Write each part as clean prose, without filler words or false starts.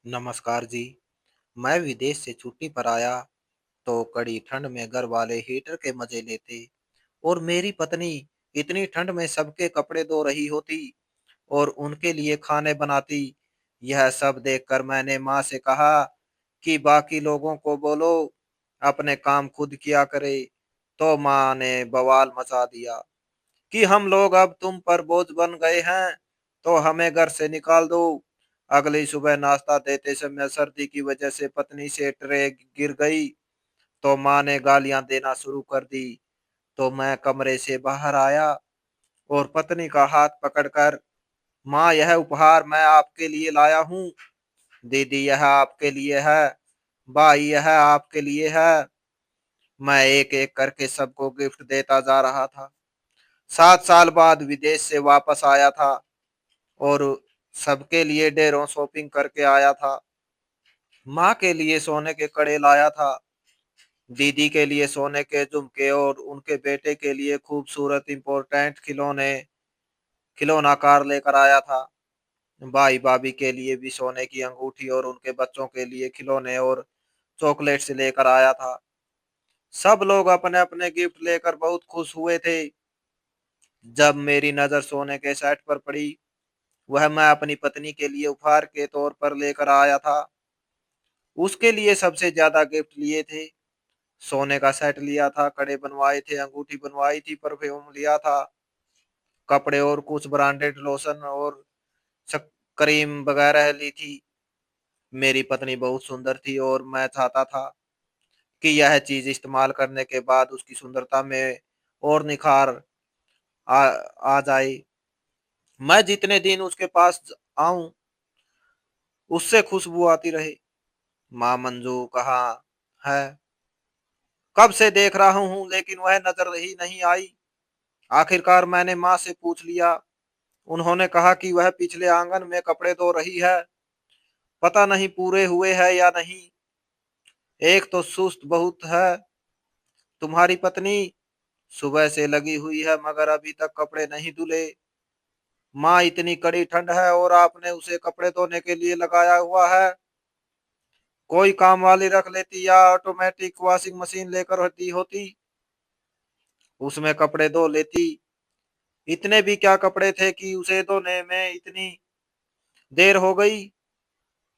नमस्कार जी। मैं विदेश से छुट्टी पर आया तो कड़ी ठंड में घर वाले हीटर के मजे लेते और मेरी पत्नी इतनी ठंड में सबके कपड़े धो रही होती और उनके लिए खाने बनाती। यह सब देखकर मैंने माँ से कहा कि बाकी लोगों को बोलो अपने काम खुद किया करे। तो माँ ने बवाल मचा दिया कि हम लोग अब तुम पर बोझ बन गए हैं, तो हमें घर से निकाल दो। अगली सुबह नाश्ता देते समय सर्दी की वजह से पत्नी से ट्रे गिर गई तो माँ ने गालियां देना शुरू कर दी। तो मैं कमरे से बाहर आया और पत्नी का हाथ पकड़कर, माँ यह उपहार मैं आपके लिए लाया हूँ। दीदी यह आपके लिए है। भाई यह आपके लिए है। मैं एक एक करके सबको गिफ्ट देता जा रहा था। 7 साल बाद विदेश से वापस आया था और सबके लिए ढेरों शॉपिंग करके आया था। माँ के लिए सोने के कड़े लाया था, दीदी के लिए सोने के झुमके और उनके बेटे के लिए खूबसूरत इम्पोर्टेंट खिलौना कार लेकर आया था। भाई भाभी के लिए भी सोने की अंगूठी और उनके बच्चों के लिए खिलौने और चॉकलेट्स लेकर आया था। सब लोग अपने अपने गिफ्ट लेकर बहुत खुश हुए थे। जब मेरी नजर सोने के सेट पर पड़ी, वह मैं अपनी पत्नी के लिए उपहार के तौर पर लेकर आया था। उसके लिए सबसे ज्यादा गिफ्ट लिए थे। सोने का सेट लिया था, कड़े बनवाए थे, अंगूठी बनवाई थी, परफ्यूम लिया था, कपड़े और कुछ ब्रांडेड लोशन और क्रीम वगैरह ली थी। मेरी पत्नी बहुत सुंदर थी और मैं चाहता था कि यह चीज इस्तेमाल करने के बाद उसकी सुंदरता में और निखार आ, आ जाए। मैं जितने दिन उसके पास आऊं उससे खुशबू आती रहे। माँ मंजू कहाँ है? कब से देख रहा हूँ लेकिन वह नजर ही नहीं आई। आखिरकार मैंने माँ से पूछ लिया। उन्होंने कहा कि वह पिछले आंगन में कपड़े धो रही है, पता नहीं पूरे हुए हैं या नहीं। एक तो सुस्त बहुत है तुम्हारी पत्नी, सुबह से लगी हुई है मगर अभी तक कपड़े नहीं धुले। माँ इतनी कड़ी ठंड है और आपने उसे कपड़े धोने के लिए लगाया हुआ है। कोई काम वाली रख लेती या ऑटोमेटिक वॉशिंग मशीन लेकर होती होती, उसमें कपड़े धो लेती। इतने भी क्या कपड़े थे कि उसे धोने में इतनी देर हो गई?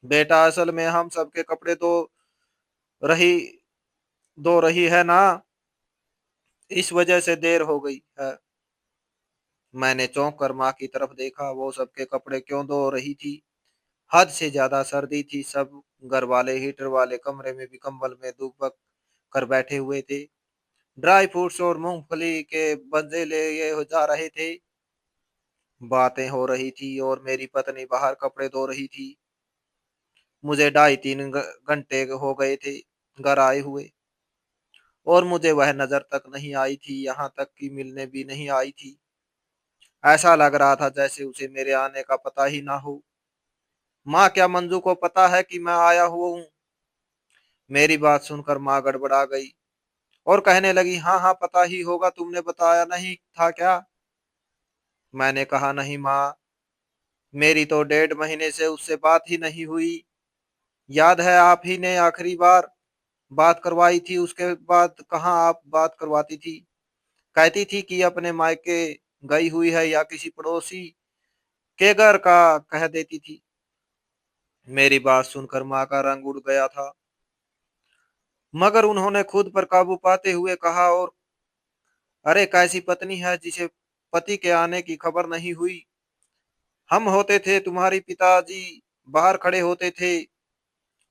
बेटा असल में हम सबके कपड़े रही धो रही है ना, इस वजह से देर हो गई है। मैंने चौंक कर माँ की तरफ देखा, वो सबके कपड़े क्यों धो रही थी? हद से ज्यादा सर्दी थी। सब घर वाले हीटर वाले कमरे में भी कंबल में दुबक कर बैठे हुए थे। ड्राई फ्रूट्स और मूंगफली के बंदे ले ये हो जा रहे थे। बातें हो रही थी और मेरी पत्नी बाहर कपड़े धो रही थी। मुझे 2.5-3 घंटे हो गए थे घर आए हुए और मुझे वह नजर तक नहीं आई थी, यहाँ तक कि मिलने भी नहीं आई थी। ऐसा लग रहा था जैसे उसे मेरे आने का पता ही ना हो। माँ क्या मंजू को पता है कि मैं आया हुआ हूँ? मेरी बात सुनकर माँ गड़बड़ा गई और कहने लगी, हाँ हाँ पता ही होगा, तुमने बताया नहीं था क्या? मैंने कहा, नहीं माँ, मेरी तो 1.5 महीने से उससे बात ही नहीं हुई। याद है आप ही ने आखिरी बार बात करवाई थी, उसके बाद कहाँ आप बात करवाती थी? कहती थी कि अपने मायके गई हुई है या किसी पड़ोसी के घर का कह देती थी। मेरी बात सुनकर माँ का रंग उड़ गया था, मगर उन्होंने खुद पर काबू पाते हुए कहा, और अरे कैसी पत्नी है जिसे पति के आने की खबर नहीं हुई? हम होते थे तुम्हारी पिताजी बाहर खड़े होते थे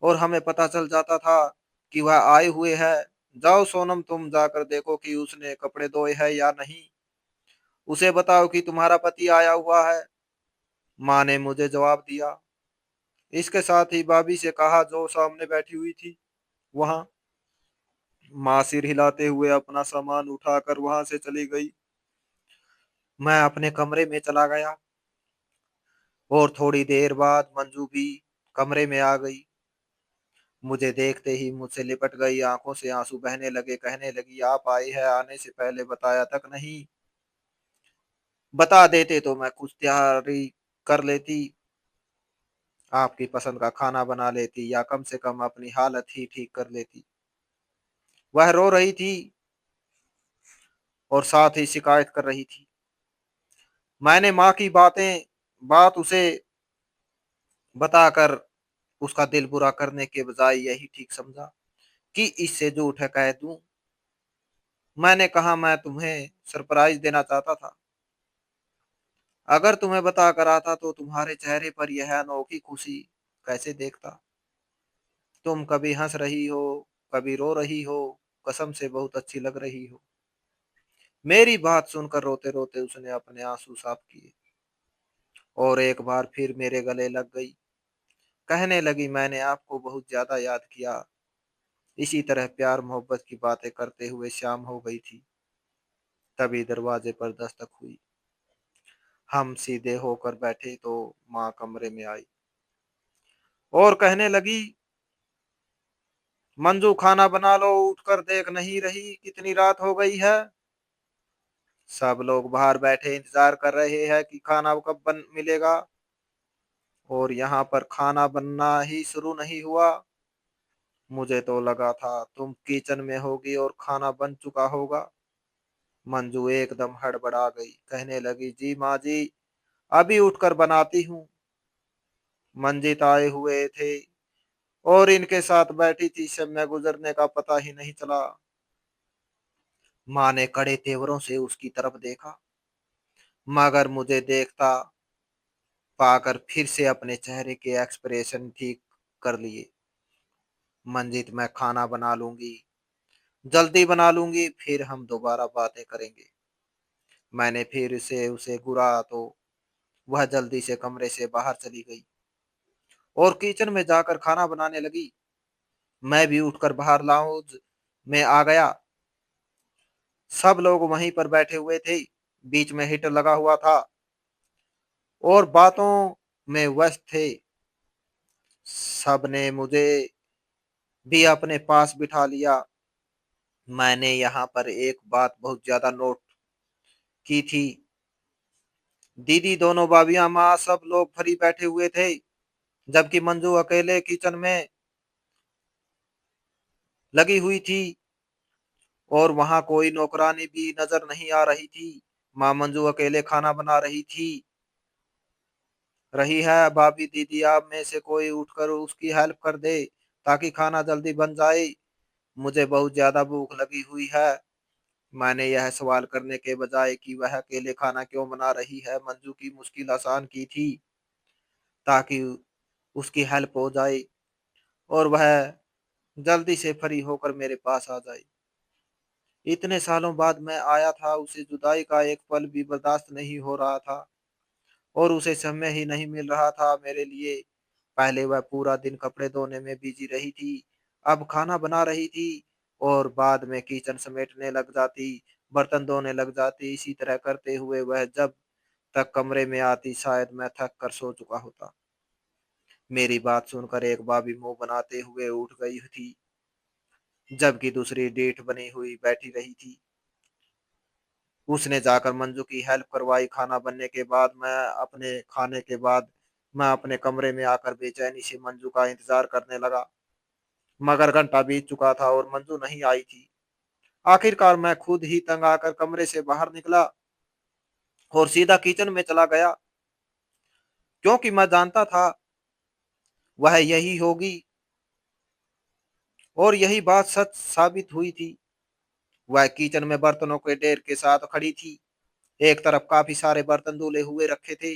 और हमें पता चल जाता था कि वह आए हुए है। जाओ सोनम, तुम जाकर देखो कि उसने कपड़े धोए हैं या नहीं। उसे बताओ कि तुम्हारा पति आया हुआ है। माँ ने मुझे जवाब दिया। इसके साथ ही भाभी से कहा जो सामने बैठी हुई थी वहां। माँ सिर हिलाते हुए अपना सामान उठाकर वहां से चली गई। मैं अपने कमरे में चला गया और थोड़ी देर बाद मंजू भी कमरे में आ गई। मुझे देखते ही मुझसे लिपट गई, आंखों से आंसू बहने लगे। कहने लगी, आप आई है, आने से पहले बताया तक नहीं? बता देते तो मैं कुछ तैयारी कर लेती। आपकी पसंद का खाना बना लेती या कम से कम अपनी हालत ही ठीक कर लेती। वह रो रही थी और साथ ही शिकायत कर रही थी। मैंने माँ की बात उसे बताकर उसका दिल बुरा करने के बजाय यही ठीक समझा कि इससे झूठ है कह दूं। मैंने कहा मैं तुम्हें सरप्राइज देना चाहता था। अगर तुम्हें बता कर आता तो तुम्हारे चेहरे पर यह अनोखी खुशी कैसे देखता। तुम कभी हंस रही हो, कभी रो रही हो, कसम से बहुत अच्छी लग रही हो। मेरी बात सुनकर रोते रोते उसने अपने आंसू साफ किए और एक बार फिर मेरे गले लग गई। कहने लगी मैंने आपको बहुत ज्यादा याद किया। इसी तरह प्यार मोहब्बत की बातें करते हुए शाम हो गई थी। तभी दरवाजे पर दस्तक हुई। हम सीधे होकर बैठे तो माँ कमरे में आई और कहने लगी, मंजू खाना बना लो, उठकर देख नहीं रही कितनी रात हो गई है। सब लोग बाहर बैठे इंतजार कर रहे हैं कि खाना कब बन मिलेगा और यहाँ पर खाना बनना ही शुरू नहीं हुआ। मुझे तो लगा था तुम किचन में होगी और खाना बन चुका होगा। मंजू एकदम हड़बड़ा गई, कहने लगी जी माँ जी, अभी उठकर बनाती हूँ। मंजीत आए हुए थे और इनके साथ बैठी थी, समय गुजरने का पता ही नहीं चला। माँ ने कड़े तेवरों से उसकी तरफ देखा, मगर मुझे देखता पाकर फिर से अपने चेहरे के एक्सप्रेशन ठीक कर लिए। मंजीत मैं खाना बना लूंगी, जल्दी बना लूंगी, फिर हम दोबारा बातें करेंगे। मैंने फिर से उसे घूरा तो वह जल्दी से कमरे से बाहर चली गई और किचन में जाकर खाना बनाने लगी। मैं भी उठकर बाहर लाउंज में आ गया। सब लोग वहीं पर बैठे हुए थे, बीच में हीटर लगा हुआ था और बातों में व्यस्त थे। सबने मुझे भी अपने पास बिठा लिया। मैंने यहाँ पर एक बात बहुत ज्यादा नोट की थी। दीदी, दोनों भाभियां, माँ, सब लोग फ्री बैठे हुए थे, जबकि मंजू अकेले किचन में लगी हुई थी और वहां कोई नौकरानी भी नजर नहीं आ रही थी। माँ मंजू अकेले खाना बना रही है। भाभी दीदी, आप में से कोई उठकर उसकी हेल्प कर दे ताकि खाना जल्दी बन जाए। मुझे बहुत ज्यादा भूख लगी हुई है। मैंने यह सवाल करने के बजाय कि वह अकेले खाना क्यों बना रही है, मंजू की मुश्किल आसान की थी ताकि उसकी हेल्प हो जाए और वह जल्दी से फ्री होकर मेरे पास आ जाए। इतने सालों बाद मैं आया था, उसे जुदाई का एक पल भी बर्दाश्त नहीं हो रहा था और उसे समय ही नहीं मिल रहा था मेरे लिए। पहले वह पूरा दिन कपड़े धोने में बिजी रही थी, अब खाना बना रही थी और बाद में किचन समेटने लग जाती, बर्तन धोने लग जाती। इसी तरह करते हुए वह जब तक कमरे में आती शायद मैं थक कर सो चुका होता। मेरी बात सुनकर एक भाभी मुंह बनाते हुए उठ गई थी, जबकि दूसरी डीठ बनी हुई बैठी रही थी। उसने जाकर मंजू की हेल्प करवाई। खाना बनने के बाद मैं अपने कमरे में आकर बेचैनी से मंजू का इंतजार करने लगा, मगर घंटा बीत चुका था और मंजू नहीं आई थी। आखिरकार मैं खुद ही तंग आकर कमरे से बाहर निकला और सीधा किचन में चला गया, क्योंकि मैं जानता था वह यही होगी और यही बात सच साबित हुई थी। वह किचन में बर्तनों के ढेर के साथ खड़ी थी। एक तरफ काफी सारे बर्तन धुले हुए रखे थे,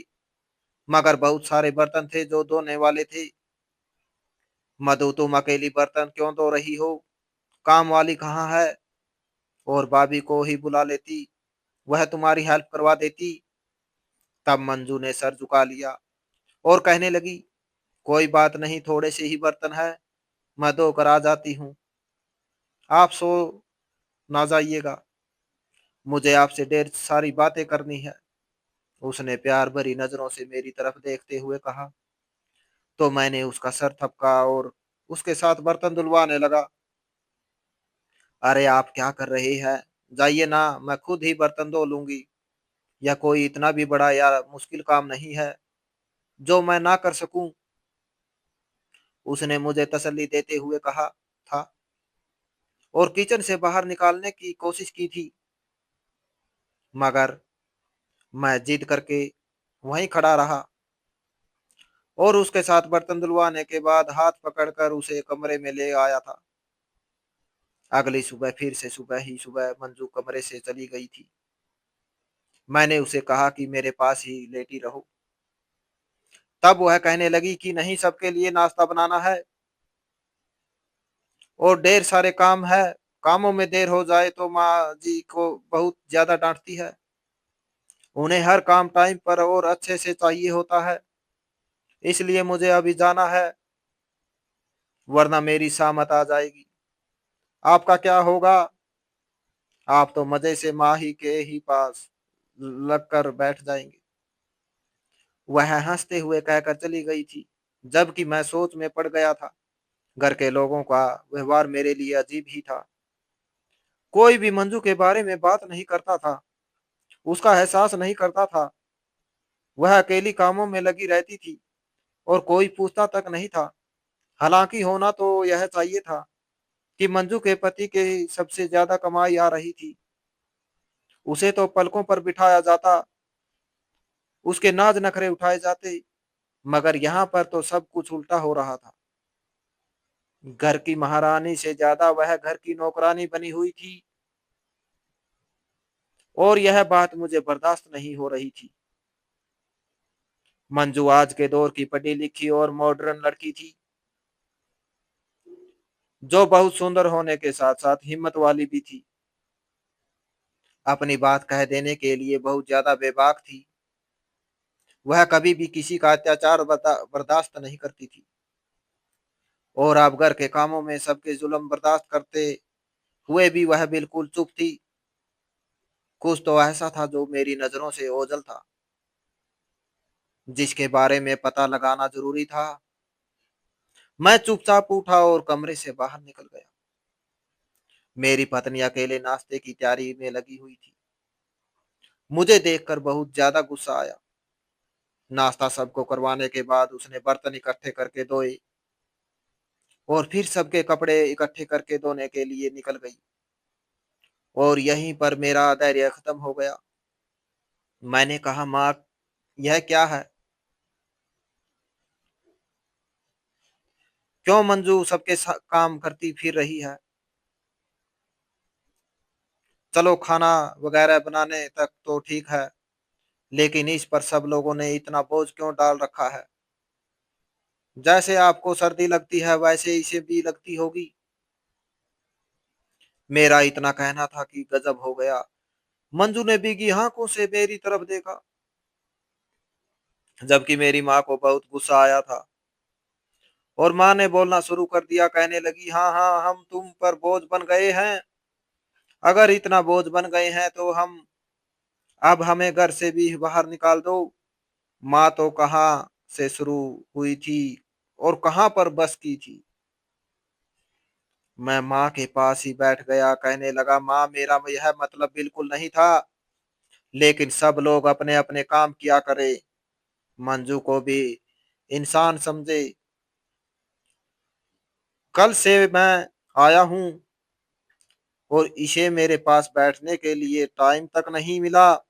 मगर बहुत सारे बर्तन थे जो धोने वाले थे। मधु, तुम अकेली बर्तन क्यों धो रही हो? काम वाली कहाँ है? और भाभी को ही बुला लेती, वह तुम्हारी हेल्प करवा देती। तब मंजू ने सर झुका लिया और कहने लगी, कोई बात नहीं, थोड़े से ही बर्तन है, मैं धो कर आ जाती हूँ, आप सो ना जाइएगा, मुझे आपसे ढेर सारी बातें करनी है। उसने प्यार भरी नजरों से मेरी तरफ देखते हुए कहा। तो मैंने उसका सर थपका और उसके साथ बर्तन धुलवाने लगा। अरे आप क्या कर रहे हैं? जाइए ना, मैं खुद ही बर्तन धो लूंगी। यह कोई इतना भी बड़ा या मुश्किल काम नहीं है जो मैं ना कर सकूं। उसने मुझे तसल्ली देते हुए कहा था और किचन से बाहर निकालने की कोशिश की थी, मगर मैं जिद करके वहीं खड़ा रहा और उसके साथ बर्तन धुलवाने के बाद हाथ पकड़कर उसे कमरे में ले आया था। अगली सुबह फिर से सुबह ही सुबह मंजू कमरे से चली गई थी। मैंने उसे कहा कि मेरे पास ही लेटी रहो। तब वह कहने लगी कि नहीं, सबके लिए नाश्ता बनाना है और ढेर सारे काम है। कामों में देर हो जाए तो माँ जी को बहुत ज्यादा डांटती है। उन्हें हर काम टाइम पर और अच्छे से चाहिए होता है, इसलिए मुझे अभी जाना है, वरना मेरी शामत आ जाएगी। आपका क्या होगा? आप तो मजे से माँ ही के ही पास लग कर बैठ जाएंगे। वह हंसते हुए कहकर चली गई थी, जबकि मैं सोच में पड़ गया था। घर के लोगों का व्यवहार मेरे लिए अजीब ही था। कोई भी मंजू के बारे में बात नहीं करता था, उसका एहसास नहीं करता था। वह अकेली कामों में लगी रहती थी और कोई पूछता तक नहीं था। हालांकि होना तो यह चाहिए था कि मंजू के पति के सबसे ज्यादा कमाई आ रही थी। उसे तो पलकों पर बिठाया जाता, उसके नाज नखरे उठाए जाते, मगर यहाँ पर तो सब कुछ उल्टा हो रहा था। घर की महारानी से ज्यादा वह घर की नौकरानी बनी हुई थी और यह बात मुझे बर्दाश्त नहीं हो रही थी। मंजू आज के दौर की पढ़ी लिखी और मॉडर्न लड़की थी, जो बहुत सुंदर होने के साथ साथ हिम्मत वाली भी थी। अपनी बात कह देने के लिए बहुत ज्यादा बेबाक थी। वह कभी भी किसी का अत्याचार बर्दाश्त नहीं करती थी और अब घर के कामों में सबके जुल्म बर्दाश्त करते हुए भी वह बिल्कुल चुप थी। कुछ तो ऐसा था जो मेरी नजरों से ओझल था, जिसके बारे में पता लगाना जरूरी था। मैं चुपचाप उठा और कमरे से बाहर निकल गया। मेरी पत्नी अकेले नाश्ते की तैयारी में लगी हुई थी। मुझे देखकर बहुत ज्यादा गुस्सा आया। नाश्ता सबको करवाने के बाद उसने बर्तन इकट्ठे करके धोए और फिर सबके कपड़े इकट्ठे करके धोने के लिए निकल गई। और यहीं पर मेरा धैर्य खत्म हो गया। मैंने कहा, माँ, यह क्या है? क्यों मंजू सबके काम करती फिर रही है? चलो, खाना वगैरह बनाने तक तो ठीक है, लेकिन इस पर सब लोगों ने इतना बोझ क्यों डाल रखा है? जैसे आपको सर्दी लगती है वैसे इसे भी लगती होगी। मेरा इतना कहना था कि गजब हो गया। मंजू ने भीगी आंखों से मेरी तरफ देखा, जबकि मेरी माँ को बहुत गुस्सा आया था। और माँ ने बोलना शुरू कर दिया, कहने लगी, हाँ हाँ, हम तुम पर बोझ बन गए हैं। अगर इतना बोझ बन गए हैं तो हम अब हमें घर से भी बाहर निकाल दो। माँ तो कहाँ से शुरू हुई थी और कहाँ पर बस की थी। मैं माँ के पास ही बैठ गया, कहने लगा, माँ, मेरा यह मतलब बिल्कुल नहीं था, लेकिन सब लोग अपने अपने काम किया करे। मंजू को भी इंसान समझे। कल से मैं आया हूँ और इसे मेरे पास बैठने के लिए टाइम तक नहीं मिला।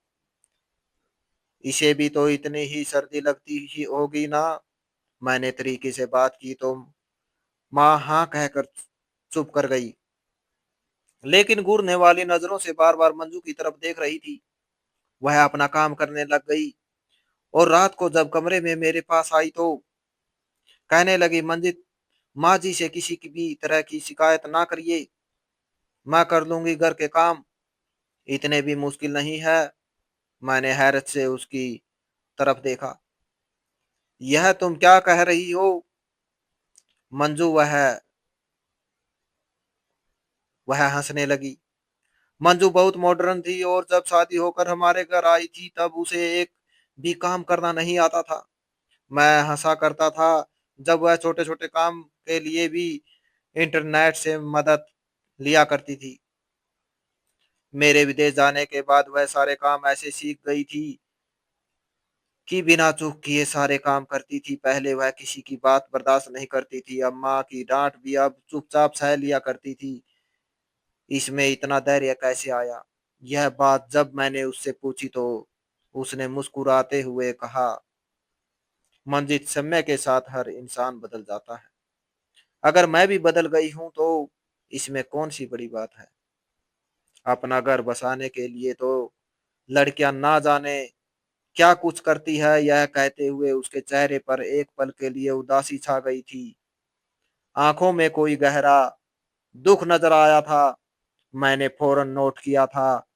इसे भी तो इतनी ही सर्दी लगती ही होगी ना। मैंने तरीके से बात की तो माँ हाँ कहकर चुप कर गई, लेकिन घूरने वाली नजरों से बार बार मंजू की तरफ देख रही थी। वह अपना काम करने लग गई और रात को जब कमरे में मेरे पास आई तो कहने लगी, मंजित, माँ जी से किसी की भी तरह की शिकायत ना करिए, मैं कर लूंगी घर के काम, इतने भी मुश्किल नहीं है। मैंने हैरत से उसकी तरफ देखा। यह तुम क्या कह रही हो मंजू? वह हंसने लगी। मंजू बहुत मॉडर्न थी और जब शादी होकर हमारे घर आई थी तब उसे एक भी काम करना नहीं आता था। मैं हंसा करता था जब वह छोटे छोटे काम के लिए भी इंटरनेट से मदद लिया करती थी। मेरे विदेश जाने के बाद वह सारे काम ऐसे सीख गई थी कि बिना चूक किए सारे काम करती थी। पहले वह किसी की बात बर्दाश्त नहीं करती थी, अब माँ की डांट भी अब चुपचाप सह लिया करती थी। इसमें इतना धैर्य कैसे आया? यह बात जब मैंने उससे पूछी तो उसने मुस्कुराते हुए कहा, मंजित, समय के साथ हर इंसान बदल जाता है। अगर मैं भी बदल गई हूं तो इसमें कौन सी बड़ी बात है? अपना घर बसाने के लिए तो लड़कियां ना जाने क्या कुछ करती है। यह कहते हुए उसके चेहरे पर एक पल के लिए उदासी छा गई थी। आंखों में कोई गहरा दुख नजर आया था। मैंने फौरन नोट किया था,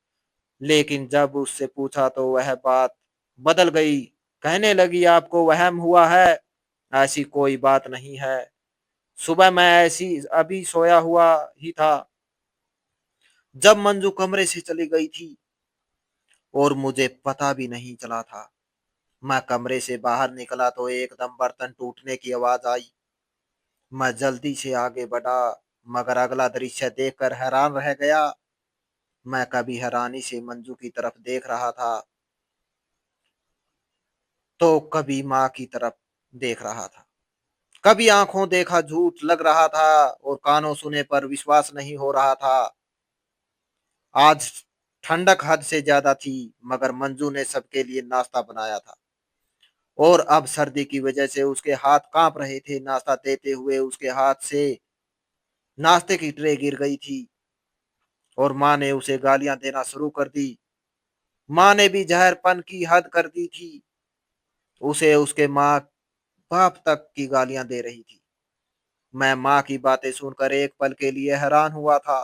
लेकिन जब उससे पूछा तो वह बात बदल गई। कहने लगी, आपको वहम हुआ है, ऐसी कोई बात नहीं है। सुबह मैं ऐसी अभी सोया हुआ ही था जब मंजू कमरे से चली गई थी और मुझे पता भी नहीं चला था। मैं कमरे से बाहर निकला तो एकदम बर्तन टूटने की आवाज आई। मैं जल्दी से आगे बढ़ा, मगर अगला दृश्य देखकर हैरान रह गया। मैं कभी हैरानी से मंजू की तरफ देख रहा था तो कभी माँ की तरफ देख रहा था। कभी आंखों देखा झूठ लग रहा था और कानों सुने पर विश्वास नहीं हो रहा था। आज ठंडक हद से ज्यादा थी, मगर मंजू ने सबके लिए नाश्ता बनाया था और अब सर्दी की वजह से उसके हाथ कांप रहे थे। नाश्ता देते हुए उसके हाथ से नाश्ते की ट्रे गिर गई थी और माँ ने उसे गालियां देना शुरू कर दी। माँ ने भी जहरपन की हद कर दी थी। उसे उसके माँ बाप तक की गालियां दे रही थी। मैं माँ की बातें सुनकर एक पल के लिए हैरान हुआ था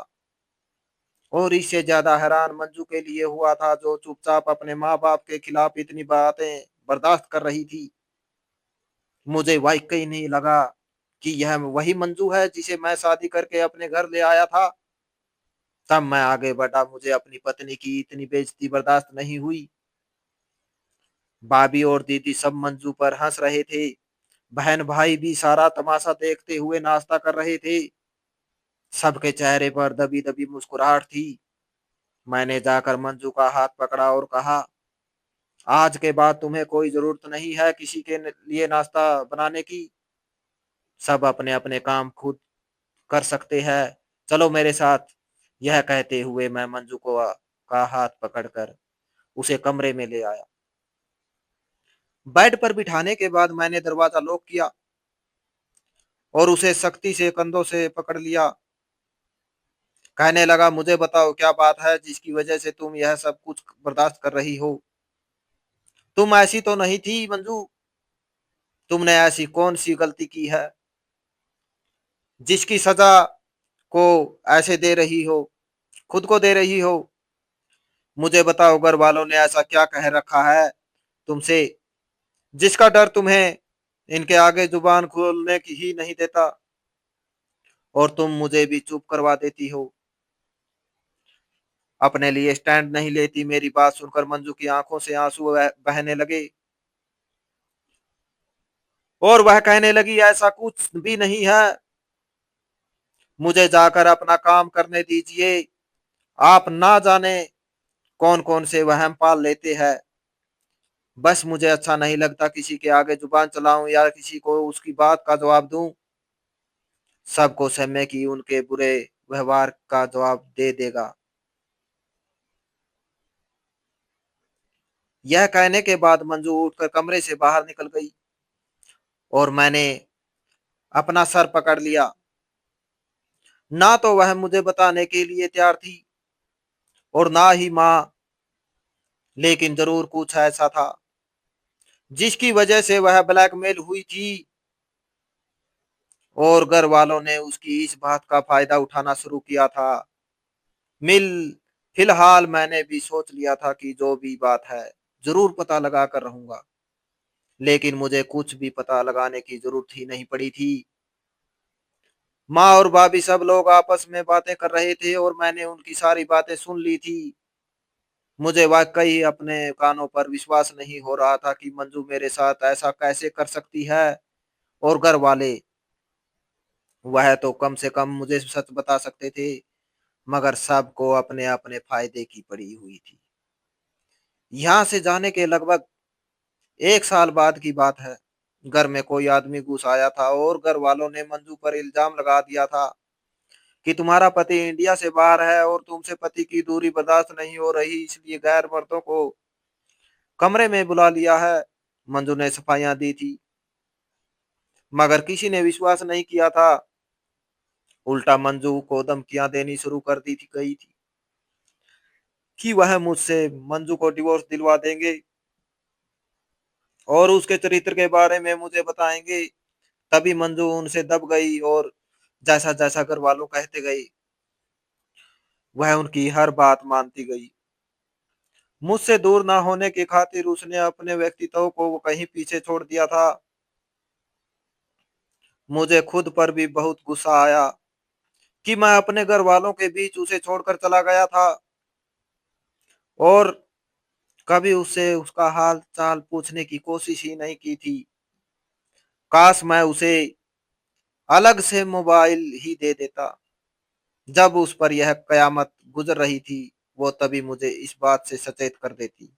और इससे ज्यादा हैरान मंजू के लिए हुआ था, जो चुपचाप अपने माँ बाप के खिलाफ इतनी बातें बर्दाश्त कर रही थी। मुझे वाकई नहीं लगा कि यह वही मंजू है जिसे मैं शादी करके अपने घर ले आया था। तब मैं आगे बढ़ा। मुझे अपनी पत्नी की इतनी बेइज्जती बर्दाश्त नहीं हुई। भाभी और दीदी सब मंजू पर हंस रहे थे। बहन भाई भी सारा तमाशा देखते हुए नाश्ता कर रहे थे। सबके चेहरे पर दबी दबी मुस्कुराहट थी। मैंने जाकर मंजू का हाथ पकड़ा और कहा, आज के बाद तुम्हें कोई जरूरत नहीं है किसी के लिए नाश्ता बनाने की। सब अपने अपने काम खुद कर सकते हैं। चलो मेरे साथ। यह कहते हुए मैं मंजू को का हाथ पकड़कर उसे कमरे में ले आया। बेड पर बिठाने के बाद मैंने दरवाजा लॉक किया और उसे सख्ती से कंधों से पकड़ लिया। कहने लगा, मुझे बताओ क्या बात है जिसकी वजह से तुम यह सब कुछ बर्दाश्त कर रही हो? तुम ऐसी तो नहीं थी मंजू। तुमने ऐसी कौन सी गलती की है जिसकी सजा को ऐसे दे रही हो, खुद को दे रही हो? मुझे बताओ, घर वालों ने ऐसा क्या कह रखा है तुमसे जिसका डर तुम्हें इनके आगे जुबान खोलने की ही नहीं देता और तुम मुझे भी चुप करवा देती हो? अपने लिए स्टैंड नहीं लेती? मेरी बात सुनकर मंजू की आंखों से आंसू बहने लगे और वह कहने लगी, ऐसा कुछ भी नहीं है। मुझे जाकर अपना काम करने दीजिए। आप ना जाने कौन कौन से वहम पाल लेते हैं। बस मुझे अच्छा नहीं लगता किसी के आगे जुबान चलाऊं या किसी को उसकी बात का जवाब दूं। सबको समय की उनके बुरे व्यवहार का जवाब दे देगा। यह कहने के बाद मंजू उठकर कमरे से बाहर निकल गई और मैंने अपना सर पकड़ लिया। ना तो वह मुझे बताने के लिए तैयार थी और ना ही माँ, लेकिन जरूर कुछ ऐसा था जिसकी वजह से वह ब्लैकमेल हुई थी और घर वालों ने उसकी इस बात का फायदा उठाना शुरू किया था। मिल फिलहाल मैंने भी सोच लिया था कि जो भी बात है जरूर पता लगा कर रहूंगा, लेकिन मुझे कुछ भी पता लगाने की जरूरत ही नहीं पड़ी थी। माँ और भाभी सब लोग आपस में बातें कर रहे थे और मैंने उनकी सारी बातें सुन ली थी। मुझे वाकई अपने कानों पर विश्वास नहीं हो रहा था कि मंजू मेरे साथ ऐसा कैसे कर सकती है। और घर वाले, वह तो कम से कम मुझे सच बता सकते थे, मगर सबको अपने अपने फायदे की पड़ी हुई थी। यहाँ से जाने के लगभग एक साल बाद की बात है। घर में कोई आदमी घुस आया था और घर वालों ने मंजू पर इल्जाम लगा दिया था कि तुम्हारा पति इंडिया से बाहर है और तुमसे पति की दूरी बर्दाश्त नहीं हो रही, इसलिए गैर मर्दों को कमरे में बुला लिया है। मंजू ने सफाइयां दी थी, मगर किसी ने विश्वास नहीं किया था। उल्टा मंजू को धमकियां देनी शुरू कर दी थी गई थी कि वह मुझसे मंजू को डिवोर्स दिलवा देंगे और उसके चरित्र के बारे में मुझे बताएंगे। तभी मंजू उनसे दब गई और जैसा जैसा घर वालों कहते गए, वह उनकी हर बात मानती गई। मुझसे दूर ना होने की खातिर उसने अपने व्यक्तित्व को कहीं पीछे छोड़ दिया था। मुझे खुद पर भी बहुत गुस्सा आया कि मैं अपने घर वालों के बीच उसे छोड़कर चला गया था और कभी उससे उसका हाल चाल पूछने की कोशिश ही नहीं की थी। काश मैं उसे अलग से मोबाइल ही दे देता। जब उस पर यह कयामत गुजर रही थी, वो तभी मुझे इस बात से सचेत कर देती।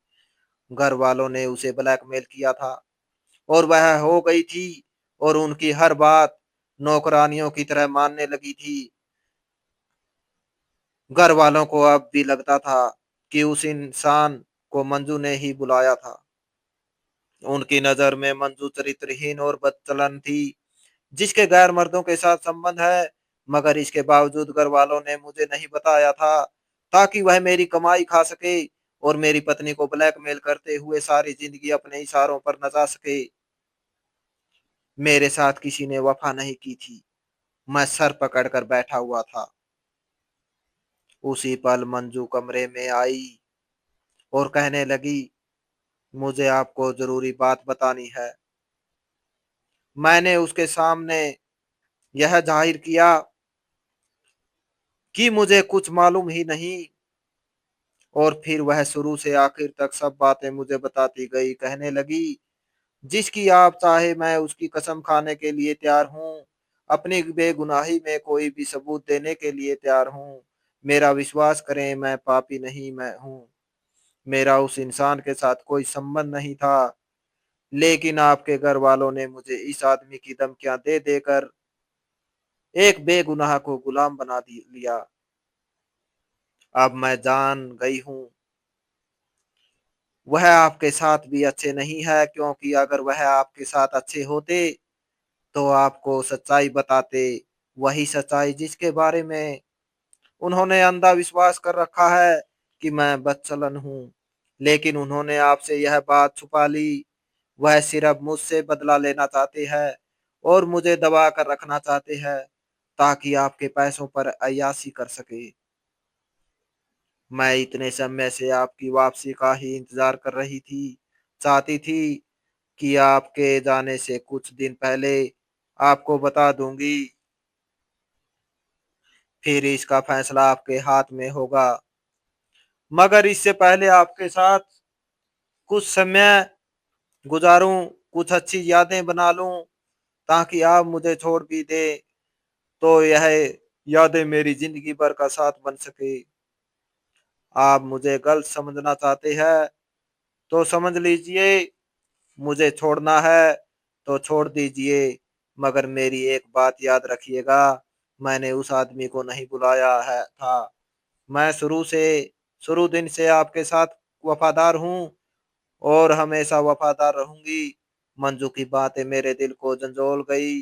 घर वालों ने उसे ब्लैकमेल किया था और वह हो गई थी और उनकी हर बात नौकरानियों की तरह मानने लगी थी। घर वालों को अब भी लगता था कि उस इंसान को मंजू ने ही बुलाया था। उनकी नजर में मंजू चरित्रहीन और बदचलन थी, जिसके गैर मर्दों के साथ संबंध है। मगर इसके बावजूद घर वालों ने मुझे नहीं बताया था, ताकि वह मेरी कमाई खा सके और मेरी पत्नी को ब्लैकमेल करते हुए सारी जिंदगी अपने इशारों पर नचा सके। मेरे साथ किसी ने वफा नहीं की थी। मैं सर पकड़कर बैठा हुआ था। उसी पल मंजू कमरे में आई और कहने लगी, मुझे आपको जरूरी बात बतानी है। मैंने उसके सामने यह जाहिर किया कि मुझे कुछ मालूम ही नहीं और फिर वह शुरू से आखिर तक सब बातें मुझे बताती गई। कहने लगी, जिसकी आप चाहे मैं उसकी कसम खाने के लिए तैयार हूँ। अपनी बेगुनाही में कोई भी सबूत देने के लिए तैयार हूँ। मेरा विश्वास करें, मैं पापी नहीं मैं हूँ। मेरा उस इंसान के साथ कोई संबंध नहीं था, लेकिन आपके घर वालों ने मुझे इस आदमी की धमकियां दे देकर एक बेगुनाह को गुलाम बना लिया। अब मैं जान गई हूँ वह आपके साथ भी अच्छे नहीं है, क्योंकि अगर वह आपके साथ अच्छे होते तो आपको सच्चाई बताते। वही सच्चाई जिसके बारे में उन्होंने अंधा विश्वास कर रखा है कि मैं बदचलन हूँ। लेकिन उन्होंने आपसे यह बात छुपा ली। वह सिर्फ मुझसे बदला लेना चाहते हैं और मुझे दबा कर रखना चाहते हैं, ताकि आपके पैसों पर अय्याशी कर सके। मैं इतने समय से आपकी वापसी का ही इंतजार कर रही थी। चाहती थी कि आपके जाने से कुछ दिन पहले आपको बता दूंगी, फिर इसका फैसला आपके हाथ में होगा। मगर इससे पहले आपके साथ कुछ समय गुजारूं, कुछ अच्छी यादें बना लूं, ताकि आप मुझे छोड़ भी दे तो यह यादें मेरी जिंदगी भर का साथ बन सके। आप मुझे गलत समझना चाहते हैं तो समझ लीजिए, मुझे छोड़ना है तो छोड़ दीजिए। मगर मेरी एक बात याद रखिएगा, मैंने उस आदमी को नहीं बुलाया है था। मैं शुरू दिन से आपके साथ वफादार हूँ और हमेशा वफादार रहूंगी। मंजू की बातें मेरे दिल को झंझोल गई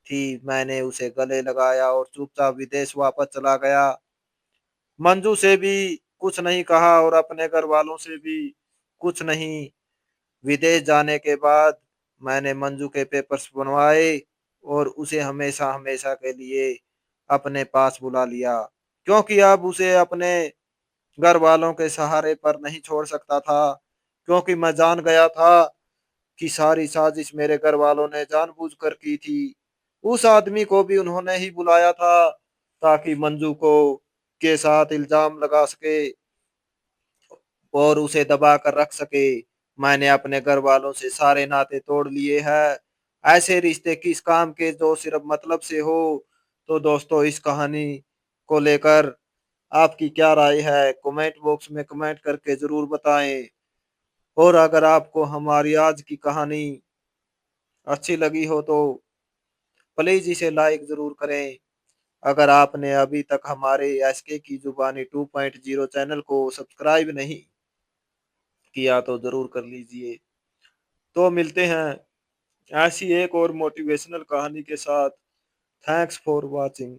थी। मैंने उसे गले लगाया और चुपचाप विदेश वापस चला गया। मंजू से भी कुछ नहीं कहा और अपने घर वालों से भी कुछ नहीं। विदेश जाने के बाद मैंने मंजू के पेपर्स बनवाए और उसे हमेशा हमेशा के लिए अपने पास बुला लिया, क्योंकि अब उसे अपने घर वालों के सहारे पर नहीं छोड़ सकता था। क्योंकि मैं जान गया था कि सारी साजिश मेरे घर वालों ने जानबूझकर की थी। उस आदमी को भी उन्होंने ही बुलाया था ताकि मंजू को के साथ इल्जाम लगा सके और उसे दबा कर रख सके। मैंने अपने घर वालों से सारे नाते तोड़ लिए हैं। ऐसे रिश्ते किस काम के जो सिर्फ मतलब से हो। तो दोस्तों, इस कहानी को लेकर आपकी क्या राय है, कमेंट बॉक्स में कमेंट करके जरूर बताएं। और अगर आपको हमारी आज की कहानी अच्छी लगी हो तो प्लीज इसे लाइक जरूर करें। अगर आपने अभी तक हमारे एसके की जुबानी 2.0 चैनल को सब्सक्राइब नहीं किया तो जरूर कर लीजिए। तो मिलते हैं ऐसी एक और मोटिवेशनल कहानी के साथ। Thanks for watching.